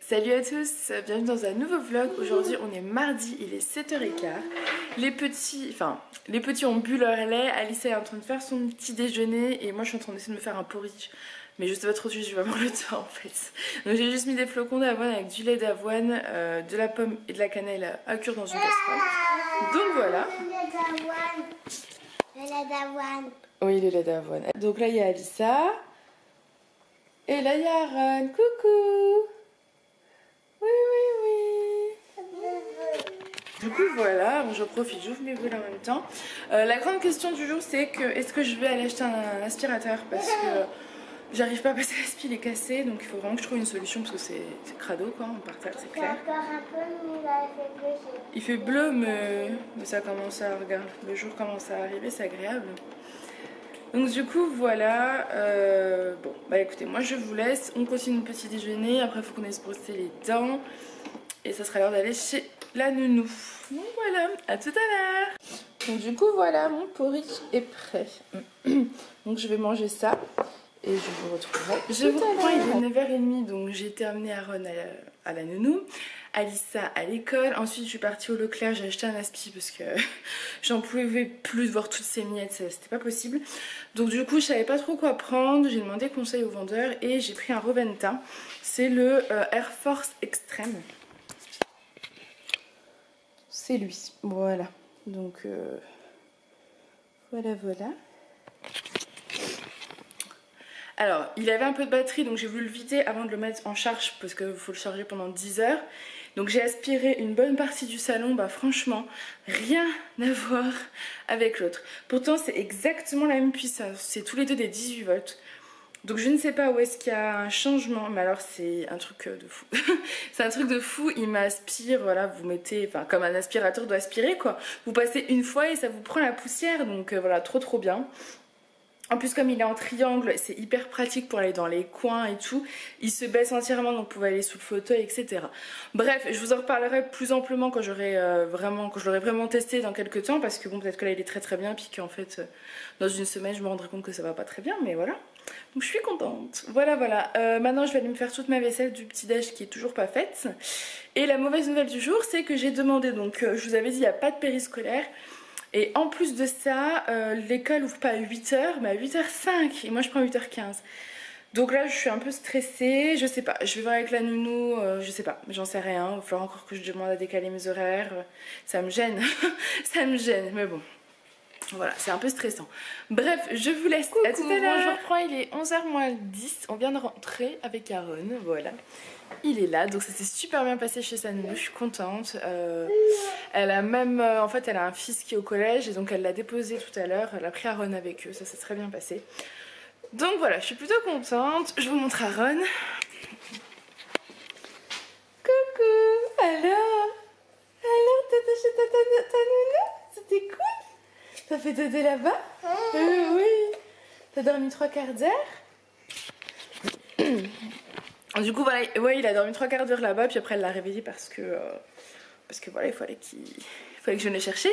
Salut à tous, bienvenue dans un nouveau vlog. Aujourd'hui on est mardi, il est 7h15. Les petits ont bu leur lait, Alice est en train de faire son petit déjeuner et moi je suis en train d'essayer de me faire un porridge. Mais je sais pas trop si je vais avoir le temps en fait. Donc j'ai juste mis des flocons d'avoine avec du lait d'avoine, de la pomme et de la cannelle à cuire dans une casserole. Donc voilà. Le lait d'avoine. Oui, le lait d'avoine. Donc là il y a Alissa. Et là il y a Aaron. Coucou. Du coup voilà, bon, je profite, j'ouvre mes brûles en même temps. La grande question du jour c'est que est-ce que je vais aller acheter un aspirateur parce que j'arrive pas à passer l'aspi, il est cassé, donc il faut vraiment que je trouve une solution parce que c'est crado quoi, on part c'est clair. Encore un peu, mais là, Il fait bleu mais ça commence à, regarde, le jour commence à arriver, c'est agréable. Donc du coup voilà, bon bah écoutez, moi je vous laisse, on continue le petit déjeuner, après il faut qu'on aille se brosser les dents et ça sera l'heure d'aller chez la nounou. Donc voilà, à tout à l'heure. Donc du coup voilà, mon porridge est prêt. Donc je vais manger ça et je vous retrouverai. Je vous reprends, il est 9h30 donc j'ai terminé Aaron à la nounou, Alissa à l'école. Ensuite je suis partie au Leclerc, j'ai acheté un aspi parce que j'en pouvais plus de voir toutes ces miettes, c'était pas possible. Donc du coup je savais pas trop quoi prendre, j'ai demandé conseil au vendeur et j'ai pris un Rowenta. C'est le Air Force Extreme. C'est lui, voilà. Donc voilà. Alors, il avait un peu de batterie, donc j'ai voulu le vider avant de le mettre en charge parce qu'il faut le charger pendant 10 heures. Donc j'ai aspiré une bonne partie du salon, bah franchement, rien à voir avec l'autre. Pourtant, c'est exactement la même puissance, c'est tous les deux des 18 volts. Donc je ne sais pas où est-ce qu'il y a un changement, mais alors c'est un truc de fou. C'est un truc de fou, il m'aspire, voilà, vous mettez, enfin comme un aspirateur doit aspirer quoi. Vous passez une fois et ça vous prend la poussière, donc voilà, trop bien. En plus comme il est en triangle, c'est hyper pratique pour aller dans les coins et tout. Il se baisse entièrement donc vous pouvez aller sous le fauteuil etc. Bref, je vous en reparlerai plus amplement quand je l'aurai vraiment testé dans quelques temps. Parce que bon peut-être que là il est très bien puis qu'en fait dans une semaine je me rendrai compte que ça va pas très bien. Mais voilà, donc je suis contente. Voilà. Maintenant je vais aller me faire toute ma vaisselle du petit déj qui est toujours pas faite. Et la mauvaise nouvelle du jour c'est que j'ai demandé, donc je vous avais dit il n'y a pas de périscolaire. Et en plus de ça, l'école ouvre pas à 8h, mais à 8h05. Et moi, je prends 8h15. Donc là, je suis un peu stressée. Je sais pas. Je vais voir avec la nounou. Je sais pas. J'en sais rien. Il va falloir encore que je demande à décaler mes horaires. Ça me gêne. Ça me gêne. Mais bon. Voilà, c'est un peu stressant. Bref, je vous laisse. Coucou, à tout à l'heure. Je reprends. Il est 11h moins 10. On vient de rentrer avec Aaron. Voilà. Il est là, donc ça s'est super bien passé chez sa nounou, je suis contente. Elle a même, en fait elle a un fils qui est au collège et donc elle l'a déposé tout à l'heure, elle a pris Aaron avec eux, ça s'est très bien passé. Donc voilà, je suis plutôt contente, je vous montre Aaron. Coucou, alors t'étais chez ta nounou? C'était cool? T'as fait dodo là-bas? Oui. T'as dormi 3/4 d'heure? Du coup voilà, ouais, il a dormi 3/4 d'heure là-bas, puis après elle l'a réveillé parce que voilà, il fallait que je vienne le chercher.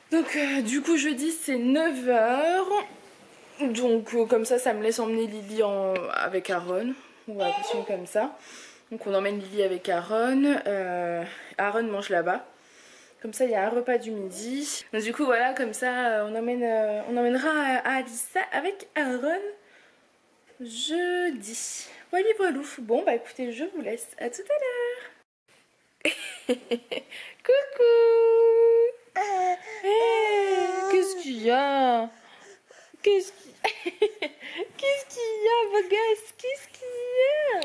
Donc du coup jeudi c'est 9h. Donc comme ça me laisse emmener Lily avec Aaron. On va continuer comme ça. Donc on emmène Lily avec Aaron. Aaron mange là-bas. Comme ça il y a un repas du midi. Donc du coup voilà, comme ça on emmènera Alissa avec Aaron jeudi. Voilà. Bon bah écoutez, je vous laisse. À tout à l'heure. Coucou. Hey, qu'est-ce qu'il y a? Qu'est-ce qu'il y a, beau gosse? Qu'est-ce qu'il y a?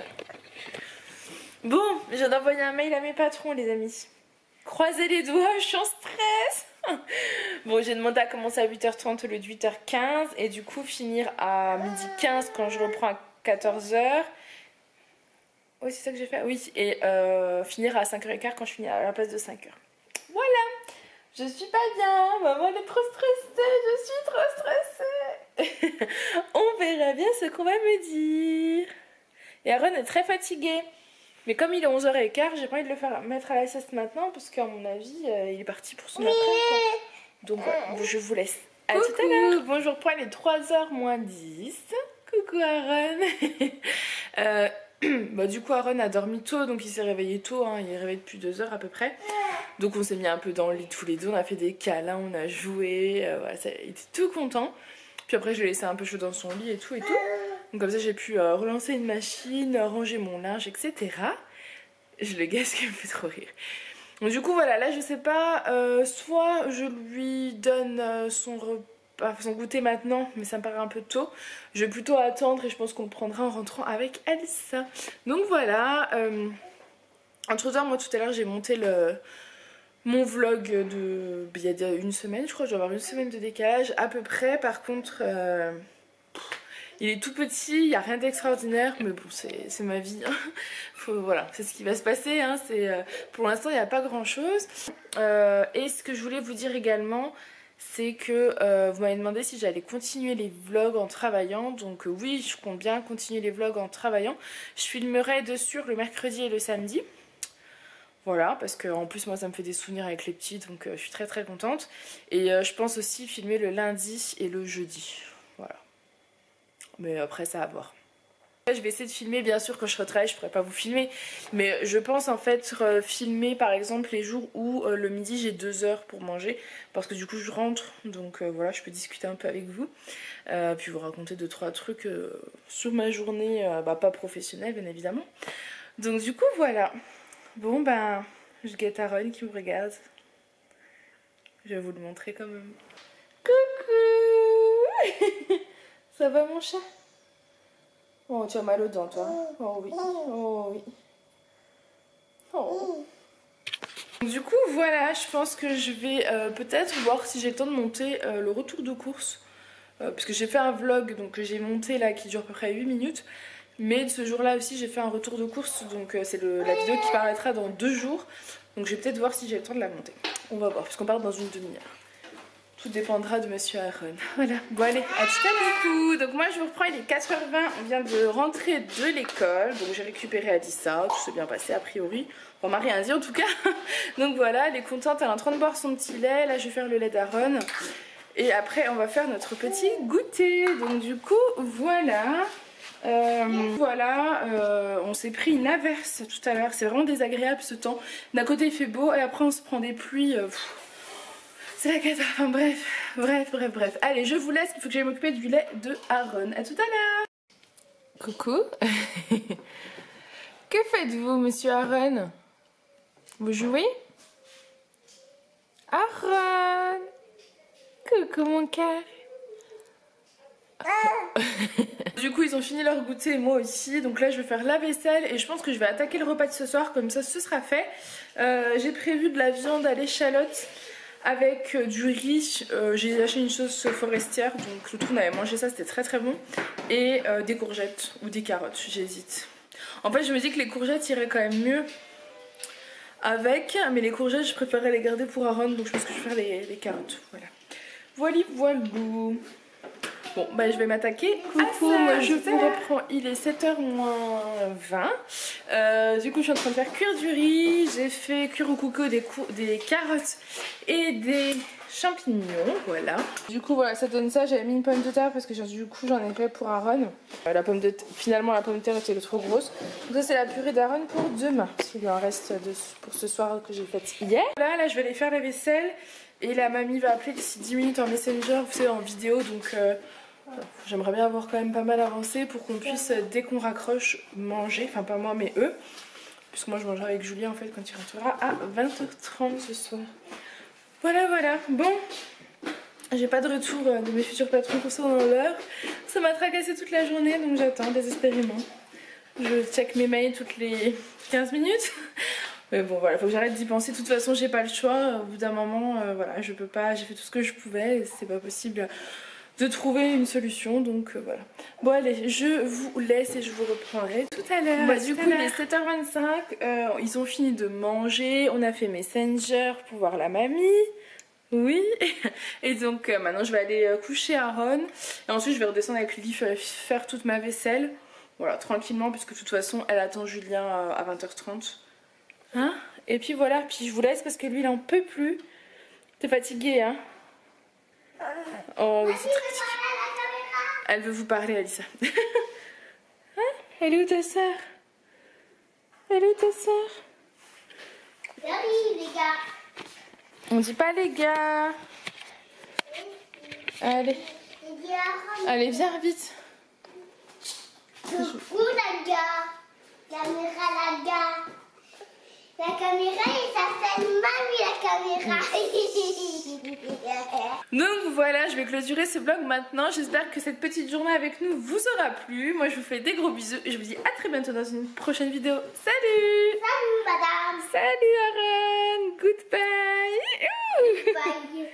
Bon, je viens d'envoyer un mail à mes patrons, les amis. Croisez les doigts, je suis en stress. Bon, j'ai demandé à commencer à 8h30 au lieu de 8h15 et du coup finir à 12h15 quand je reprends à 14h. Oui, c'est ça que j'ai fait. Oui, et finir à 5h15 quand je finis à la place de 5h. Voilà, je suis pas bien. Maman, elle est trop stressée. Je suis trop stressée. On verra bien ce qu'on va me dire. Et Aaron est très fatigué. Mais comme il est 11h15, j'ai pas envie de le faire mettre à la sieste maintenant parce qu'à mon avis, il est parti pour son après-midi. Donc voilà, je vous laisse. À tout à l'heure. Bonjour, point, il est 3h moins 10. Coucou Aaron. Bah, du coup Aaron a dormi tôt, donc il s'est réveillé tôt, hein. Il est réveillé depuis 2 heures à peu près. Donc on s'est mis un peu dans le lit tous les deux, on a fait des câlins, on a joué, voilà, il était tout content. Puis après je l'ai laissé un peu chaud dans son lit et tout. Donc comme ça j'ai pu relancer une machine, ranger mon linge, etc. Je le gaze qui me fait trop rire. Donc du coup voilà, là je sais pas, soit je lui donne son goûter maintenant, mais ça me paraît un peu tôt. Je vais plutôt attendre et je pense qu'on le prendra en rentrant avec Alissa. Donc voilà, entre temps moi tout à l'heure j'ai monté mon vlog il y a une semaine, je crois, je dois avoir une semaine de décalage à peu près. Par contre, il est tout petit, il n'y a rien d'extraordinaire, mais bon, c'est ma vie. Voilà, c'est ce qui va se passer. Hein, pour l'instant, il n'y a pas grand chose. Et ce que je voulais vous dire également, c'est que vous m'avez demandé si j'allais continuer les vlogs en travaillant. Donc oui, je compte bien continuer les vlogs en travaillant. Je filmerai dessus le mercredi et le samedi. Voilà, parce que en plus moi ça me fait des souvenirs avec les petits, donc je suis très très contente. Et je pense aussi filmer le lundi et le jeudi. Voilà. Mais après ça à voir. Je vais essayer de filmer, bien sûr quand je retravaille je pourrais pas vous filmer. Mais je pense en fait filmer par exemple les jours où le midi j'ai 2 heures pour manger. Parce que du coup je rentre, donc voilà, je peux discuter un peu avec vous. Puis vous raconter 2-3 trucs sur ma journée, pas professionnelle bien évidemment. Donc du coup voilà. Bon ben, je guette Aaron qui me regarde. Je vais vous le montrer quand même. Coucou. Ça va mon chat? Oh, tu as mal aux dents toi? Oh oui, oh oui. Oh. Du coup voilà, je pense que je vais peut-être voir si j'ai le temps de monter le retour de course. Parce que j'ai fait un vlog donc que j'ai monté là qui dure à peu près 8 minutes. Mais ce jour-là aussi j'ai fait un retour de course, donc c'est la vidéo qui paraîtra dans 2 jours. Donc je vais peut-être voir si j'ai le temps de la monter. On va voir, puisqu'on part dans une demi-heure. Tout dépendra de monsieur Aaron. Voilà, bon allez, à tout à l'heure. Donc moi je vous reprends, il est 4h20, on vient de rentrer de l'école. Donc j'ai récupéré Alissa, tout s'est bien passé a priori. Bon, on m'a rien dit en tout cas. Donc voilà, elle est contente, elle est en train de boire son petit lait. Là je vais faire le lait d'Aaron. Et après on va faire notre petit goûter. Donc du coup, voilà. On s'est pris une averse tout à l'heure, c'est vraiment désagréable ce temps. D'un côté il fait beau et après on se prend des pluies, c'est la cata, enfin bref. Allez, je vous laisse, il faut que j'aille m'occuper du lait de Aaron. À tout à l'heure. Coucou. Que faites-vous monsieur Aaron? Vous jouez? Aaron. Coucou mon cœur. Du coup ils ont fini leur goûter et moi aussi. Donc là je vais faire la vaisselle et je pense que je vais attaquer le repas de ce soir. Comme ça ce sera fait. J'ai prévu de la viande à l'échalote avec du riz. J'ai acheté une sauce forestière. Donc l'autre on avait mangé ça, c'était très très bon. Et des courgettes ou des carottes, j'hésite. En fait je me dis que les courgettes iraient quand même mieux avec. Mais les courgettes je préférerais les garder pour Aaron. Donc je pense que je vais faire les carottes. Voilà. Voilà. Bon, bah je vais m'attaquer. Coucou, moi je vous reprends. Il est 7h moins 20. Du coup, je suis en train de faire cuire du riz. J'ai fait cuire au coco des carottes et des champignons. Voilà. Du coup, voilà, ça donne ça. J'avais mis une pomme de terre parce que du coup, j'en ai fait pour Aaron. Finalement, la pomme de terre était trop grosse. Donc, ça, c'est la purée d'Aaron pour demain. Parce qu'il en reste pour ce soir que j'ai fait hier. Là, je vais aller faire la vaisselle. Et la mamie va appeler d'ici 10 minutes en messenger, vous savez, en vidéo. Donc j'aimerais bien avoir quand même pas mal avancé pour qu'on puisse, dès qu'on raccroche, manger. Enfin pas moi mais eux. Puisque moi je mangerai avec Julien en fait quand il rentrera à 20h30 ce soir. Voilà. Bon, j'ai pas de retour de mes futurs patrons concernant l'heure. Ça m'a tracassé toute la journée donc j'attends désespérément. Je check mes mails toutes les 15 minutes. Mais bon voilà, faut que j'arrête d'y penser. De toute façon j'ai pas le choix. Au bout d'un moment, voilà, je peux pas. J'ai fait tout ce que je pouvais. C'est pas possible de trouver une solution. Donc voilà. Bon allez, je vous laisse et je vous reprendrai tout à l'heure. Du coup il est 7h25. Ils ont fini de manger. On a fait Messenger pour voir la mamie. Oui. Et donc maintenant je vais aller coucher Aaron. Et ensuite je vais redescendre avec Lily faire toute ma vaisselle. Voilà, tranquillement puisque de toute façon elle attend Julien à 20h30. Hein? Et puis voilà, puis je vous laisse parce que lui il en peut plus. T'es fatiguée hein? Oh oui, c'est très fatigué. Elle veut vous parler Alissa. Hein? Elle est où ta soeur? Elle est ta sœur? Salut les gars. On dit pas les gars. Allez, Les gars. allez, viens vite. Où la gare? Caméra la gare. La caméra, il s'appelle Mamie la caméra. Donc voilà, je vais clôturer ce vlog maintenant. J'espère que cette petite journée avec nous vous aura plu. Moi, je vous fais des gros bisous et je vous dis à très bientôt dans une prochaine vidéo. Salut! Salut madame. Salut Aaron! Goodbye! Bye.